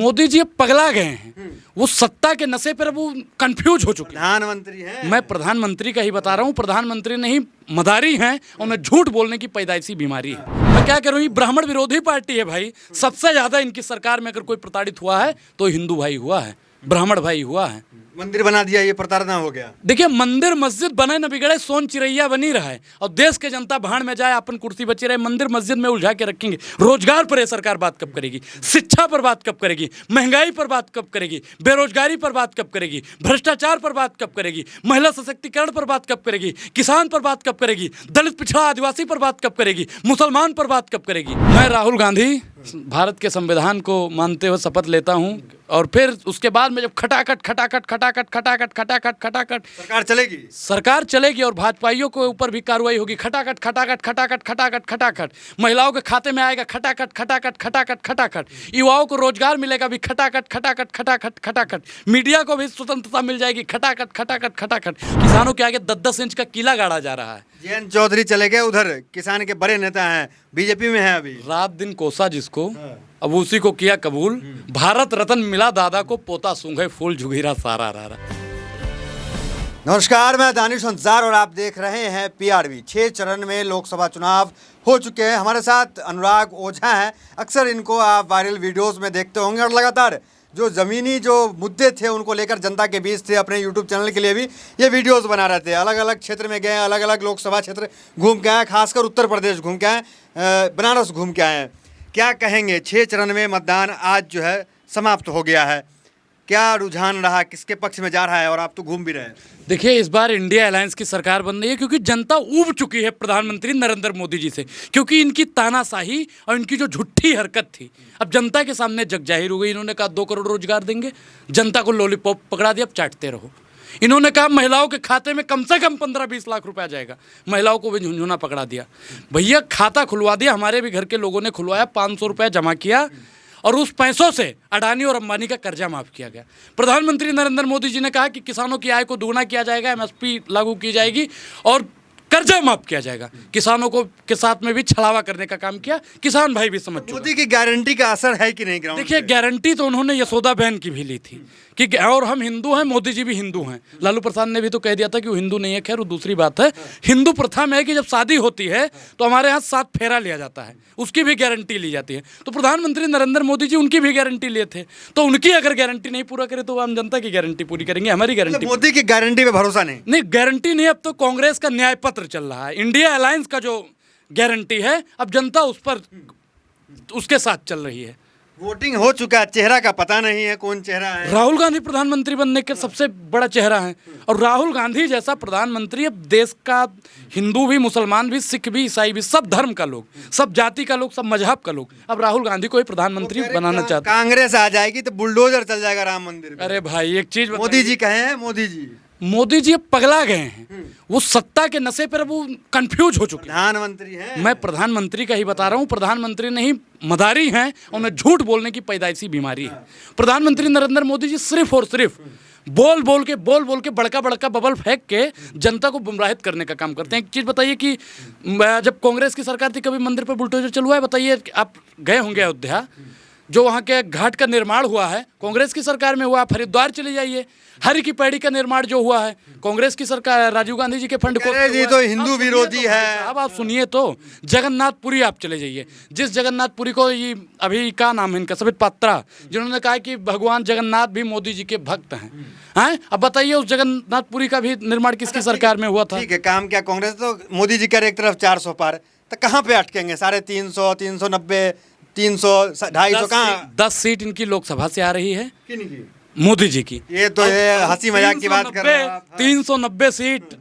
मोदी जी अब पगला गए हैं। वो सत्ता के नशे पर वो कंफ्यूज हो चुके हैं। प्रधानमंत्री हैं। मैं प्रधानमंत्री का ही बता रहा हूँ, प्रधानमंत्री नहीं मदारी हैं और उन्हें झूठ बोलने की पैदाइशी बीमारी है। मैं क्या कह रहा हूँ, ये ब्राह्मण विरोधी पार्टी है भाई। सबसे ज्यादा इनकी सरकार में अगर कोई प्रताड़ित हुआ है तो हिंदू भाई हुआ है, ब्राह्मण भाई हुआ है। मंदिर बना दिया, ये प्रताड़ना हो गया। देखिए, मंदिर मस्जिद बने न बिगड़े, सोन चिड़ैया बनी रहा है और देश के जनता भाड़ में जाए, अपन कुर्सी बची रहे। मंदिर मस्जिद में उलझा के रखेंगे। रोजगार पर ये सरकार बात कब करेगी? शिक्षा पर बात कब करेगी? महंगाई पर बात कब करेगी? बेरोजगारी पर बात कब करेगी? भ्रष्टाचार पर बात कब करेगी? महिला सशक्तिकरण पर बात कब करेगी? किसान पर बात कब करेगी? दलित पिछड़ा आदिवासी पर बात कब करेगी? मुसलमान पर बात कब करेगी? मैं राहुल गांधी भारत के संविधान को मानते हुए शपथ लेता हूं और फिर उसके बाद में जब खटाखट सरकार चलेगी, सरकार चलेगी और भाजपाइयों के ऊपर भी कार्रवाई होगी। खटाखट महिलाओं के खाते में आएगा खटाखट। युवाओं को रोजगार मिलेगा भी खटाखट। मीडिया को भी स्वतंत्रता मिल जाएगी खटाखट। किसानों के आगे 10-10 इंच का किला गाड़ा जा रहा है। जयंत चौधरी चले गए, उधर किसान के बड़े नेता हैं, बीजेपी में है अभी। रात दिन कोसा जिसको, अब उसी को किया कबूल। भारत रत्न मिला दादा को, पोता सूंघे फूल झुगीरा सारा रारा। नमस्कार, मैं दानिश अंसार और आप देख रहे हैं PRV। 6 चरण में लोकसभा चुनाव हो चुके हैं। हमारे साथ अनुराग ओझा हैं। अक्सर इनको आप वायरल वीडियोस में देखते होंगे और लगातार जो ज़मीनी जो मुद्दे थे उनको लेकर जनता के बीच थे। अपने YouTube चैनल के लिए भी ये वीडियोस बना रहे थे। अलग अलग क्षेत्र में गए, अलग अलग लोकसभा क्षेत्र घूम के आए, खासकर उत्तर प्रदेश घूम के आए, बनारस घूम के आए हैं। क्या कहेंगे, 6 चरण में मतदान आज जो है समाप्त हो गया है, क्या रुझान रहा, किसके पक्ष में जा रहा है? और आप तो घूम भी रहे हैं। देखिए, इस बार इंडिया अलायंस की सरकार बन रही है क्योंकि जनता ऊब चुकी है प्रधानमंत्री नरेंद्र मोदी जी से, क्योंकि इनकी तानाशाही और इनकी जो झूठी हरकत थी अब जनता के सामने जग जाहिर हो गई। इन्होंने कहा 2 करोड़ रोजगार देंगे, जनता को लॉलीपॉप पकड़ा दिया, अब चाटते रहो। इन्होंने कहा महिलाओं के खाते में कम से कम 15-20 लाख रुपया जाएगा, महिलाओं को भी झुंझुना पकड़ा दिया। भैया, खाता खुलवा दिया, हमारे भी घर के लोगों ने खुलवाया, 500 रुपया जमा किया और उस पैसों से अडानी और अंबानी का कर्जा माफ किया गया। प्रधानमंत्री नरेंद्र मोदी जी ने कहा कि किसानों की आय को दोगुना किया जाएगा, MSP लागू की जाएगी और कर्जा माफ किया जाएगा। किसानों को के साथ में भी छलावा करने का काम किया। किसान भाई भी समझ चुके। मोदी की गारंटी का असर है कि नहीं ग्राउंड? देखिए, गारंटी तो उन्होंने यशोदा बहन की भी ली थी कि और हम हिंदू हैं, मोदी जी भी हिंदू हैं। लालू प्रसाद ने भी तो कह दिया था कि वो हिंदू नहीं है। खैर, वो दूसरी बात है। हिंदू प्रथा में है कि जब शादी होती है तो हमारे यहाँ 7 फेरा लिया जाता है, उसकी भी गारंटी ली जाती है। तो प्रधानमंत्री नरेंद्र मोदी जी उनकी भी गारंटी लिए थे, तो उनकी अगर गारंटी नहीं पूरा करे तो आम जनता की गारंटी पूरी करेंगे। हमारी गारंटी, मोदी की गारंटी पे भरोसा नहीं गारंटी नहीं। अब तो कांग्रेस का न्याय पत्र चल रहा है। इंडिया अलायंस का जो गारंटी है, अब जनता उस पर उसके साथ चल रही है। वोटिंग हो चुका है, चेहरा का पता नहीं है कौन चेहरा है। राहुल गांधी प्रधानमंत्री बनने के सबसे बड़ा चेहरा है और राहुल गांधी जैसा प्रधानमंत्री अब देश का हिंदू भी, मुसलमान भी, सिख भी, ईसाई भी, सब धर्म का लोग, सब जाति का लोग, सब मजहब का लोग अब राहुल गांधी को ही प्रधानमंत्री बनाना चाहते हैं। कांग्रेस आ जाएगी तो बुलडोजर चल जाएगा राम मंदिर पे। अरे भाई, एक चीज मोदी जी कहे हैं, मोदी जी अब पगला गए हैं। वो सत्ता के नशे पर वो कंफ्यूज हो चुके हैं। प्रधानमंत्री हैं। मैं प्रधानमंत्री का ही बता रहा हूँ, प्रधानमंत्री नहीं मदारी हैं और उन्हें झूठ बोलने की पैदाइशी बीमारी है। प्रधानमंत्री नरेंद्र मोदी जी सिर्फ और सिर्फ बोल बोल के बड़का बबल फेंक के जनता को गुमराहित करने का काम करते हैं। एक चीज़ बताइए कि जब कांग्रेस की सरकार थी, कभी मंदिर पर बुलडोजर चलवा है? बताइए, आप गए होंगे अयोध्या, जो वहाँ के घाट का निर्माण हुआ है कांग्रेस की सरकार में हुआ। आप हरिद्वार चले जाइए, हरि की पैड़ी का निर्माण जो हुआ है कांग्रेस की सरकार, राजीव गांधी जी के फंड को। ये तो हिंदू विरोधी है। अब आप सुनिए तो, जगन्नाथपुरी आप चले जाइए, जिस जगन्नाथपुरी को ये अभी क्या नाम है इनका, सबित पात्रा, जिन्होंने कहा कि भगवान जगन्नाथ भी मोदी जी के भक्त हैं। अब बताइए, उस जगन्नाथपुरी का भी निर्माण किसकी सरकार में हुआ था? ठीक है, काम क्या कांग्रेस तो मोदी जी कर एक तरफ 400 पार, तो कहाँ पे अटकेंगे? 350, 390, 300, 250 कहाँ? 10 सीट इनकी लोकसभा से आ रही है, किन की? मोदी जी की। ये तो ये हंसी मजाक की बात कर रहे हैं आप। 390 सीट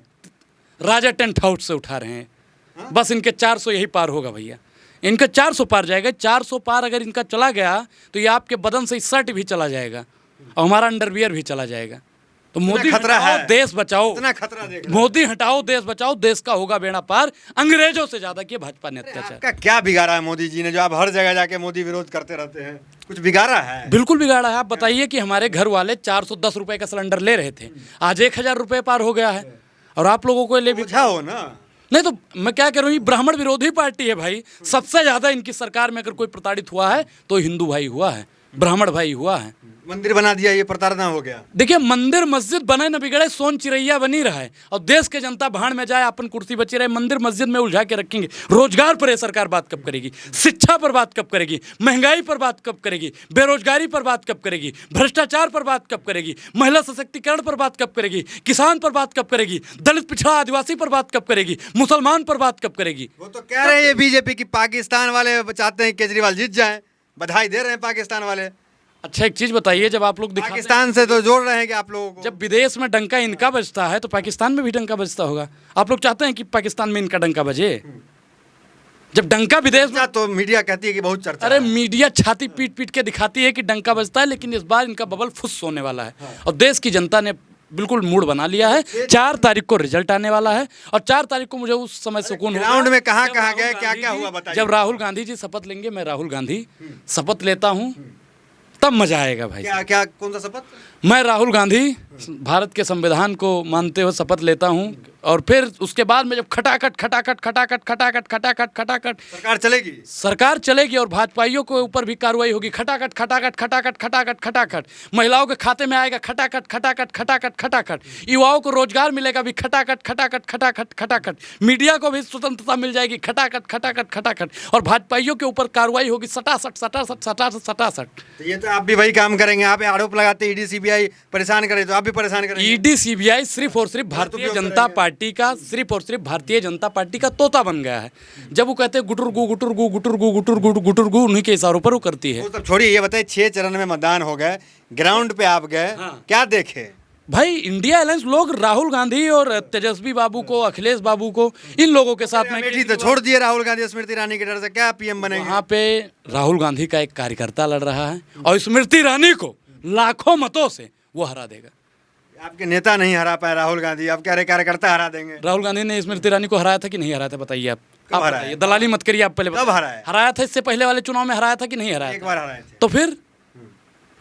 राजा टेंट हाउस से उठा रहे हैं। बस इनके 400 यही पार होगा भैया, इनका 400 पार जाएगा। 400 पार अगर इनका चला गया तो ये आपके बदन से शर्ट भी चला जाएगा और हमारा अंडरवियर भी चला जाएगा। तो मोदी खतरा हटाओ, है, देश बचाओ। इतना खतरा देख रहे हैं। मोदी हटाओ, देश बचाओ, देश का होगा बेड़ा पार। अंग्रेजों से ज्यादा किया भाजपा ने अत्याचार। आपका क्या बिगाड़ा है मोदी जी ने, जो आप हर जगह जाके मोदी विरोध करते रहते हैं? कुछ बिगाड़ा है? बिल्कुल बिगाड़ा है। आप बताइए कि हमारे घर वाले 410 रुपए का सिलेंडर ले रहे थे, आज 1000 रुपए पार हो गया है और आप लोगों को ले भी हो ना। नहीं तो मैं क्या कह रहा हूँ, ये ब्राह्मण विरोधी पार्टी है भाई। सबसे ज्यादा इनकी सरकार में अगर कोई प्रताड़ित हुआ है तो हिंदू भाई हुआ है, ब्राह्मण भाई हुआ है। मंदिर बना दिया, ये प्रताड़ना हो गया। देखिए, मंदिर मस्जिद बने न बिगड़े, सोन चिड़ैया बनी रहा है और देश के जनता भाड़ में जाए, अपन कुर्सी बची रहे, मंदिर मस्जिद में उलझा के रखेंगे। रोजगार पर ये सरकार बात कब करेगी? शिक्षा पर बात कब करेगी? महंगाई पर बात कब करेगी? बेरोजगारी पर बात कब करेगी? भ्रष्टाचार पर बात कब करेगी? महिला सशक्तिकरण पर बात कब करेगी? किसान पर बात कब करेगी? दलित पिछड़ा आदिवासी पर बात कब करेगी? मुसलमान पर बात कब करेगी? वो तो कह रहे हैं बीजेपी की पाकिस्तान वाले चाहते हैं केजरीवाल जीत जाए, बधाई दे रहे हैं पाकिस्तान वाले। अच्छा, एक चीज बताइए, जब आप लोग पाकिस्तान से तो जोड़ रहे हैं कि आप लोगों को, जब विदेश में डंका इनका बजता है तो पाकिस्तान में भी डंका बजता होगा। आप लोग चाहते हैं कि पाकिस्तान में इनका डंका बजे? जब डंका विदेश में, तो मीडिया कहती है कि बहुत चर्चा अरे है। मीडिया छाती पीट पीट के दिखाती है कि डंका बजता है, लेकिन इस बार इनका बबल फुस होने वाला है और देश की जनता ने बिल्कुल मूड बना लिया है। 4 तारीख को रिजल्ट आने वाला है और 4 तारीख को मुझे उस समय सुकून होगा। ग्राउंड में कहाँ जब कहाँ राहुल गए, क्या क्या गांधी हुआ जी- बताइए। जब राहुल गांधी जी शपथ लेंगे, मैं राहुल गांधी शपथ लेता हूँ, तब मजा आएगा भाई। क्या क्या कौन सा शपथ? मैं राहुल गांधी भारत के संविधान को मानते हुए शपथ लेता हूं और फिर उसके बाद में जब खटाखट खटाखट खटाखट खटाखट खटाखट खटाखट सरकार चलेगी। सरकार चलेगी और भाजपाइयों के ऊपर भी कार्रवाई होगी। खटाखट खटाखट खटाखट खटाखट खटाखट महिलाओं के खाते में आएगा खटाखट खटाखट खटाखट खटाखट, युवाओं को रोजगार मिलेगा भी खटाखट खटाखट खटाखट खटाखट, मीडिया को भी स्वतंत्रता मिल जाएगी खटाखट खटाखट खटाखट और भाजपाइयों के ऊपर कार्रवाई होगी सटासट सटासट सटासट सटासट। तो ये तो आप भी वही काम करेंगे, आप आरोप लगाते ईडी सीबीआई परेशान करे तो आप भी परेशान करेंगे। ईडी सीबीआई सिर्फ और सिर्फ भारतीय जनता पार्टी का, सिर्फ और सिर्फ भारतीय जनता पार्टी का तोता बन गया है। जब वो कहते हैं गुटुरगु गुटुरगु गुटुरगु गुटुरगु गुटुरगु, उन्हीं के इशारों पर वो करती है। वो सब छोड़िए, ये बताइए 6 चरण में मतदान हो गए, ग्राउंड पे आप गए, हाँ। क्या देखे? भाई, इंडिया अलायंस लोग राहुल गांधी और तेजस्वी बाबू को, अखिलेश बाबू को, इन लोगों के साथ में अमेठी तो छोड़ दिए राहुल गांधी, स्मृति ईरानी के डर से क्या पीएम बनेंगे? वहाँ पे राहुल गांधी का एक कार्यकर्ता लड़ रहा है और स्मृति ईरानी को लाखों मतों से वो हरा देगा। आपके नेता नहीं हरा पाए राहुल गांधी, आप कह रहे कार्यकर्ता हरा देंगे। राहुल गांधी ने स्मृति ईरानी को हराया था कि नहीं हराया था? बताइए आप। कब आप हराया? बताइए, दलाली मत करिए। आप पहले कब बताइए। हराया? हराया था, इससे पहले वाले चुनाव में हराया था कि नहीं हराया एक था? बार हराए थे, तो फिर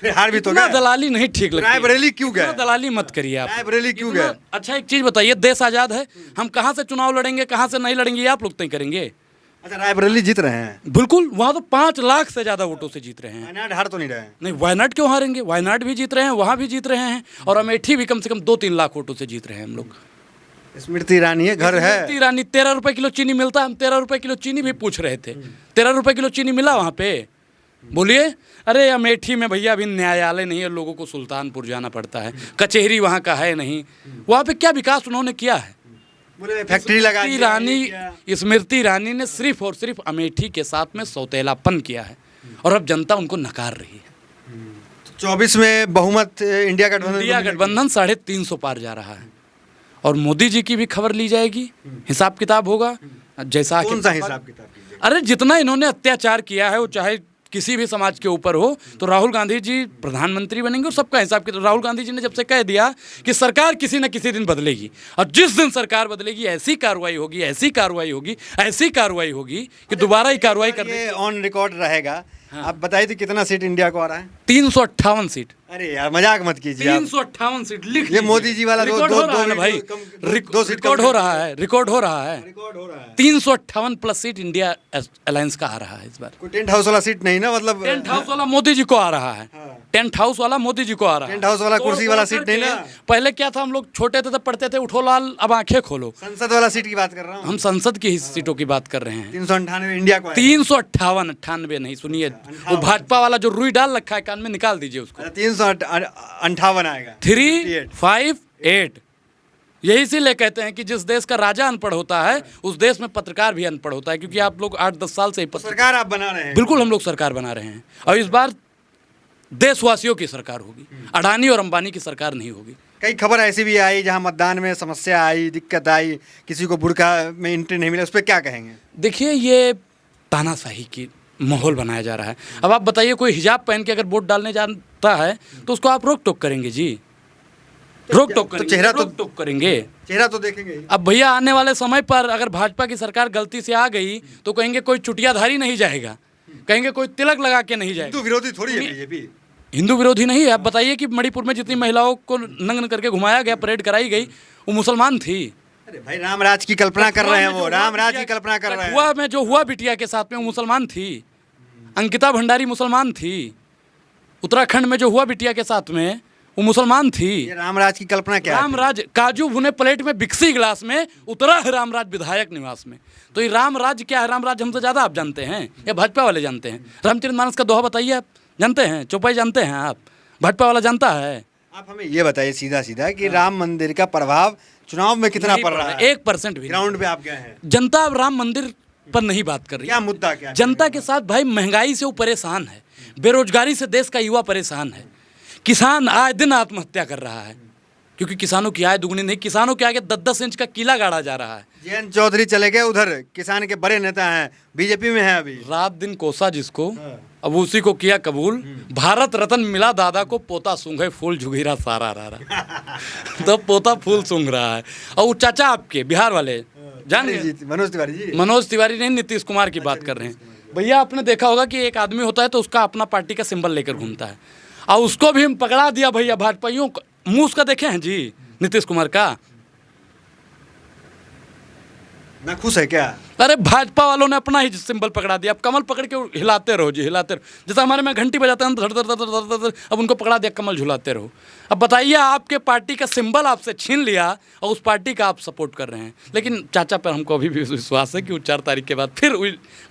हार भी तो इतना गए। दलाली नहीं ठीक लगती। रायबरेली क्यों गए? इतना दलाली मत करिए आप। रायबरेली क्यों गए? अच्छा, एक चीज बताइए, देश आजाद है, हम कहाँ से चुनाव लड़ेंगे, कहाँ से नहीं लड़ेंगे, ये आप लोग तय करेंगे। अच्छा, रायबरेली जीत रहे हैं, बिल्कुल, वहाँ तो 5 लाख से ज्यादा वोटों से जीत रहे हैं। वायनाड हार तो नहीं रहे हैं। नहीं, वायनाड क्यों हारेंगे? वायनाड भी जीत रहे हैं, वहाँ भी जीत रहे हैं और अमेठी भी कम से कम 2-3 लाख वोटों से जीत रहे हैं हम लोग। स्मृति ईरानी है, घर है। स्मृति ईरानी 13 रुपए किलो चीनी मिलता है, हम 13 रुपए किलो चीनी भी पूछ रहे थे। 13 रुपए किलो चीनी मिला वहाँ पे? बोलिए। अरे अमेठी में भैया अभी न्यायालय नहीं है, लोगों को सुल्तानपुर जाना पड़ता है, कचहरी वहाँ का है नहीं। वहाँ पे क्या विकास उन्होंने किया है? बोले फैक्ट्री लगा स्मृति दिया, ईरानी, ये किया। स्मृति ईरानी ने सिर्फ और सिर्फ अमेठी के साथ में सौतेलापन किया है और अब जनता उनको नकार रही है। 24 में बहुमत इंडिया गठबंधन इंडिया को मिलेगी। गठबंधन 350 पार जा रहा है और मोदी जी की भी खबर ली जाएगी, हिसाब किताब होगा जैसा कौन सा हिसाब किताब कीजिए? अरे जितना इन्होंने अत्याचार किया है, वो चाहे किसी भी समाज के ऊपर हो, तो राहुल गांधी जी प्रधानमंत्री बनेंगे और सबका हिसाब किताब। राहुल गांधी जी ने जब से कह दिया कि सरकार किसी न किसी दिन बदलेगी और जिस दिन सरकार बदलेगी ऐसी कार्रवाई होगी, ऐसी कार्रवाई होगी, ऐसी कार्रवाई होगी कि दोबारा ही कार्रवाई करने। ये ऑन रिकॉर्ड रहेगा। आप बताइए तो कितना सीट इंडिया को आ रहा है? 358 सीट। अरे यार मजाक मत कीजिए आप। 358 सीट लिख ये लीजिए। मोदी जी वाला रिकॉर्ड हो रहा है ना भाई, दो सीट रिकॉर्ड हो रहा है, रिकॉर्ड हो रहा है। रिकॉर्ड हो रहा है। 358 प्लस सीट इंडिया अलायंस का आ रहा है इस बार। कोई टेंट हाउस वाला सीट नहीं ना, मतलब टेंट हाउस वाला मोदी जी को आ रहा है। टेंट हाउस वाला मोदी जी को आ रहा है। टेंट हाउस वाला कुर्सी वाला तोड़-फोड़ सीट नहीं ना। करके, पहले क्या था, हम लोग छोटे थे तब पढ़ते थे उठो लाल अब आंखें खोलो। संसद वाला सीट की बात कर रहा हूँ। हम संसद की ही सीटों की बात कर रहे हैं। 398 इंडिया को है। 358, 98 नहीं, सुनिए, वो भाजपा वाला जो रुई डाल रखा है कान में, निकाल दीजिए उसको। 358 आएगा। 358। यही इसीलिए कहते हैं कि जिस देश का राजा अनपढ़ होता है उस देश में पत्रकार भी अनपढ़ होता है, क्योंकि आप लोग 8-10 साल से ही सरकार आप बना रहे हैं। बिल्कुल हम लोग सरकार बना रहे हैं और इस बार देशवासियों की सरकार होगी, अडानी और अंबानी की सरकार नहीं होगी। कई खबर ऐसी भी आई जहां मतदान में समस्या आई, दिक्कत आई, किसी को बुर्का में एंट्री नहीं मिला, उस पर क्या कहेंगे? देखिए, ये तानाशाही की माहौल बनाया जा रहा है। अब आप बताइए, कोई हिजाब पहन के अगर वोट डालने जाता है तो उसको आप रोक टोक करेंगे जी? रोक टोक करेंगे, चेहरा तो- रोक टोक करेंगे। चेहरा तो देखेंगे ही। अब भैया आने वाले समय पर अगर भाजपा की सरकार गलती से आ गई तो कहेंगे कोई चुटियाधारी नहीं जाएगा, कहेंगे कोई तिलक लगा के नहीं जाएगा। हिंदू विरोधी थोड़ी है बीजेपी। हिंदू विरोधी नहीं है। आप बताइए कि मणिपुर में जितनी महिलाओं को नग्न करके घुमाया गया, परेड कराई गई, वो मुसलमान थी। अरे भाई रामराज की कल्पना कर रहे हैं वो, रामराज की कल्पना कर रहे हैं। कठुआ में जो हुआ बिटिया के साथ में, वो मुसलमान थी। अंकिता भंडारी मुसलमान थी। उत्तराखंड में जो हुआ बिटिया के साथ में, वो मुसलमान थी। ये रामराज की कल्पना क्या है? रामराज काजू भुने प्लेट में बिक्सी गिलास में उतरा है रामराज विधायक निवास में। तो ये रामराज क्या है? रामराज हमसे ज़्यादा आप जानते हैं या भाजपा वाले जानते हैं? रामचरितमानस का दोहा बताइए, आप जानते हैं? चौपाई जानते हैं आप? भाजपा वाला जानता है? आप हमें ये बताइए सीधा सीधा कि राम मंदिर का प्रभाव चुनाव में कितना पड़ रहा है? 1% भी नहीं। ग्राउंड पे आप गए हैं, जनता अब राम मंदिर पर नहीं बात कर रही। क्या मुद्दा क्या है? जनता के साथ भाई महंगाई से वो परेशान है, बेरोजगारी से देश का युवा परेशान है, किसान आए दिन आत्महत्या कर रहा है क्योंकि किसानों की आय दुगनी नहीं, किसानों के आगे 10-10 इंच का किला गाड़ा जा रहा है। जयंत चौधरी चले गए उधर, किसान के बड़े नेता हैं, बीजेपी में है अभी। रात दिन कोसा जिसको, अब उसी को किया कबूल। भारत रत्न मिला दादा को, पोता सूंघे फूल झुगीरा सारा रहा तो पोता फूल सूंघ रहा है। और वो चाचा आपके बिहार वाले जान गए, मनोज तिवारी जी। मनोज तिवारी नहीं, नीतीश कुमार की बात कर रहे हैं भैया। आपने देखा होगा कि एक आदमी होता है तो उसका अपना पार्टी का सिंबल लेकर घूमता है, और उसको भी हम पकड़ा दिया भैया भाजपाइयों। मुंह उसका देखे हैं जी नीतीश कुमार का? ना खुश है क्या? अरे भाजपा वालों ने अपना ही सिंबल पकड़ा दिया। अब कमल पकड़ के हिलाते रहो जी, हिलाते रहो। जैसा हमारे में घंटी बजाते हैं धड़ धड़ धड़ धड़ धड़ धड़, अब उनको पकड़ा दिया, कमल झुलाते रहो। अब बताइए, आपके पार्टी का सिंबल आपसे छीन लिया और उस पार्टी का आप सपोर्ट कर रहे हैं। लेकिन चाचा पर हमको अभी भी विश्वास है कि वो 4 तारीख के बाद फिर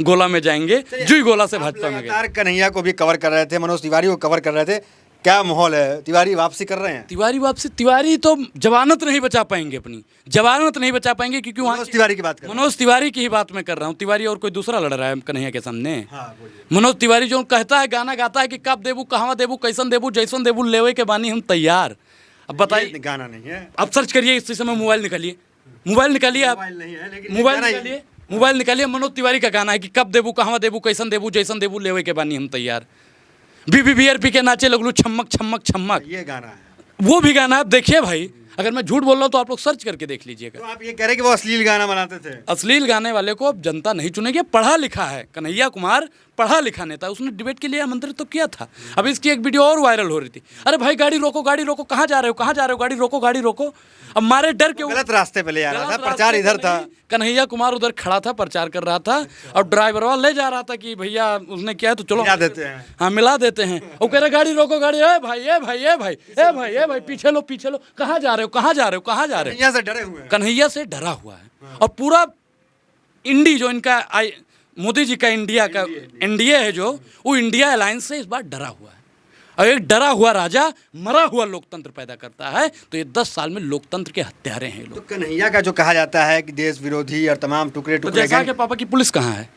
गोला में जाएंगे, जुई गोला से भाजपा में गए। लगातार कन्हैया को भी कवर कर रहे थे, मनोज तिवारी को कवर कर रहे थे, क्या माहौल है? तिवारी वापसी कर रहे हैं? तिवारी वापसी, तिवारी तो जमानत नहीं बचा पाएंगे, अपनी जमानत नहीं बचा पाएंगे क्योंकि वहाँ मनोज तिवारी की बात कर, मनोज तिवारी की ही बात मैं कर रहा हूँ। तिवारी और कोई दूसरा लड़ रहा है कन्हैया के सामने? हाँ, बोलिए। मनोज तिवारी जो कहता है, गाना गाता है कि कब देबू, कहाँ देबू, कैसन देबू, जैसन देबू, लेवे के बानी हम तैयार। अब बताइए, गाना नहीं है, आप सर्च करिए, इसी समय मोबाइल निकालिए, मोबाइल निकालिए, आप मोबाइल नहीं है लेकिन मोबाइल गाना ही- निकालिए, मोबाइल निकालिए। मनोज तिवारी का गाना है कि कब देबू, कहाँ देबू, कैसन देबू, जैसन देबू, लेवे के बानी हम तैयार। बीबीबीआरपी के नाचे लगलू छमक छमक छमक, ये गाना है। वो भी गाना आप देखिए भाई। अगर मैं झूठ बोल रहा हूँ तो आप लोग सर्च करके देख लीजिएगा। तो आप ये कह रहे हैं कि वो अश्लील गाना बनाते थे? अश्लील गाने वाले को अब जनता नहीं चुनेगी। पढ़ा लिखा है कन्हैया कुमार, पढ़ा लिखा नेता, उसने डिबेट के लिए आमंत्रित तो किया था। अब इसकी एक वीडियो और वायरल हो रही थी, अरे भाई गाड़ी रोको, गाड़ी रोको, कहाँ जा रहे हो, कहाँ जा रहे हो, गाड़ी रोको, गाड़ी रोको। अब मारे डर के गलत रास्ते पे ले जा रहा था, गलत प्रचार रास्ते इधर पे था। नहीं, कन्हैया कुमार उधर खड़ा था, प्रचार कर रहा था, और ड्राइवर वाला ले जा रहा था कि भैया उसने किया है तो चलो मिला देते हैं। हाँ मिला देते हैं। वो कह रहे गाड़ी रोको, गाड़ी, ए भाई, ए भाई, ए भाई, ए भाई, ए भाई, पीछे लो, पीछे लो, कहाँ जा रहे हो, कहाँ जा रहे हो, कहाँ जा रहे हो। यहाँ से डरे हुए हैं। कन्हैया से डरा हुआ है। और पूरा इंडी जो इनका मोदी जी का इंडिया का एनडीए है, जो वो इंडिया अलायंस से इस बार डरा हुआ है। और एक डरा हुआ राजा मरा हुआ लोकतंत्र पैदा करता है, तो ये 10 साल में लोकतंत्र के हत्यारे हैं ये तो लोग। कन्हैया का जो कहा जाता है कि देश विरोधी और तमाम टुकड़े तो टुकड़े जैसा के पापा की पुलिस कहाँ है?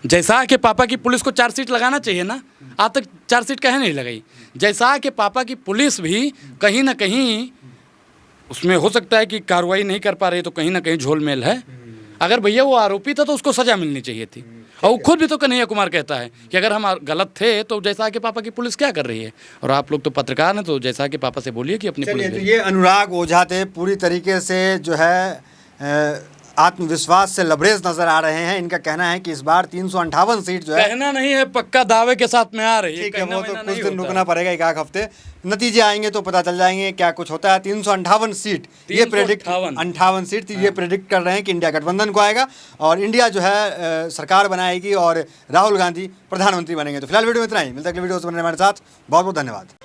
जैसा के पापा की पुलिस को चार्जशीट लगाना चाहिए ना, आज तक चार्जशीट कहीं नहीं लगाई। जैसा के पापा की पुलिस भी कहीं ना कहीं उसमें हो सकता है कि कार्रवाई नहीं कर पा रही, तो कहीं ना कहीं झोलमेल है। अगर भैया वो आरोपी था तो उसको सजा मिलनी चाहिए थी। और वो खुद भी तो कन्हैया कुमार कहता है कि अगर हम गलत थे तो जैसा के पापा की पुलिस क्या कर रही है। और आप लोग तो पत्रकार हैं, तो जैसा के पापा से बोलिए कि अपनी चलिए, पुलिस तो भेजें। ये अनुराग ओझा थे, पूरी तरीके से जो है आत्मविश्वास से लबरेज नजर आ रहे हैं। इनका कहना है कि इस बार 358 सीट जो है, कहना नहीं है, पक्का दावे के साथ में आ रही है। ठीक है, कहना वो तो वहना कुछ नहीं दिन होता। रुकना पड़ेगा, एक आध हफ्ते, नतीजे आएंगे तो पता चल जाएंगे क्या कुछ होता है। 358 सीट ये प्रेडिक्ट 58 सीट ये प्रेडिक्ट कर रहे हैं कि इंडिया गठबंधन को आएगा और इंडिया जो है सरकार बनाएगी और राहुल गांधी प्रधानमंत्री बनेंगे। तो फिलहाल वीडियो में इतना ही, मिलता है अगली वीडियो से बनने हमारे साथ। बहुत बहुत धन्यवाद।